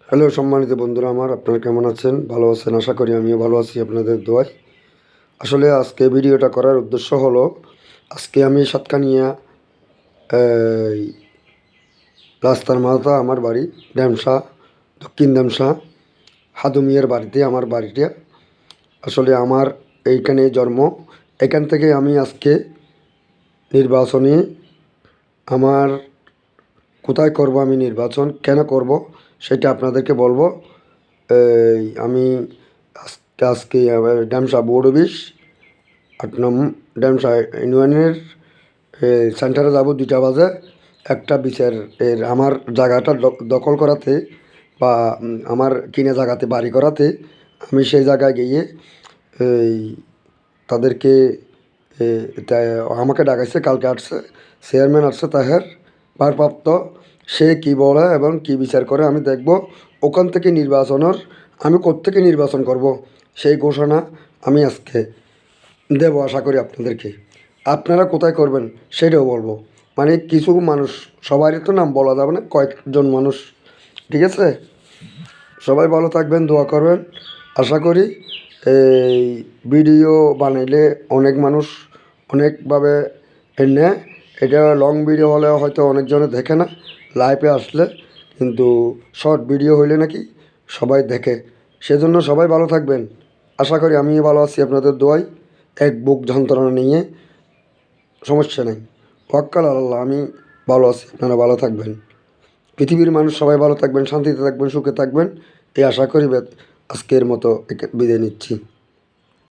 Hello সম্মানিত বন্ধুরা আমার, আপনারা কেমন আছেন? ভালো আছেন আশা করি। আমিও ভালো আছি আপনাদের দোয়ায়। আসলে আজকে ভিডিওটা করার উদ্দেশ্য হলো, আজকে আমি সাতকানিয়া এই রাস্তার মাথা আমার বাড়ি ড্যামসা, দক্ষিণ ড্যামসা হাদুমিয়ার বাড়িতে আমার বাড়িটা। আসলে আমার এইখানে জন্ম, এখান থেকে আমি আজকে নির্বাচনী আমার কোথায় করব, আমি নির্বাচন কেন করব সেটা আপনাদেরকে বলবো। আমি আজকে ড্যামসা বোর্ড অফিস 8 নম্বর ড্যামসা ইউনিয়নের সেন্টারে যাব 2টা বাজে। একটা বিচার আমার জায়গাটা দখল করাতে বা আমার কিনে জায়গাতে বাড়ি করাতে আমি সেই জায়গায় গিয়ে এই তাদেরকে আমাকে ডাকাইছে, কালকে আসছে চেয়ারম্যান, আসছে তাহের ভারপ্রাপ্ত। সে কি বলে এবং কি বিচার করে আমি দেখব। ওখান থেকে নির্বাচনের আমি কোত্থেকে নির্বাচন করব সেই ঘোষণা আমি আজকে দেবো আশা করি আপনাদেরকে। আপনারা কোথায় করবেন সেটাও বলবো। মানে কিছু মানুষ, সবারই তো নাম বলা যাবে না, কয়েকজন মানুষ, ঠিক আছে? সবাই ভালো থাকবেন, দোয়া করবেন। আশা করি এই ভিডিও বানাইলে অনেক মানুষ অনেকভাবে নেয়। এটা লং ভিডিও হলে হয়তো অনেকজনে দেখে না, লাইভে আসলে, কিন্তু শর্ট ভিডিও হইলে নাকি সবাই দেখে। সেজন্য সবাই ভালো থাকবেন। আশা করি আমিও ভালো আছি আপনাদের দোয়ায়। এক বুক যন্ত্রণা নিয়ে সমস্যা নেই, ওয়াক্কাল আল্লাহ, আমি ভালো আছি, আপনারা ভালো থাকবেন। পৃথিবীর মানুষ সবাই ভালো থাকবেন, শান্তিতে থাকবেন, সুখে থাকবেন, এই আশা করি আজকের মতো বিদায় নিচ্ছি।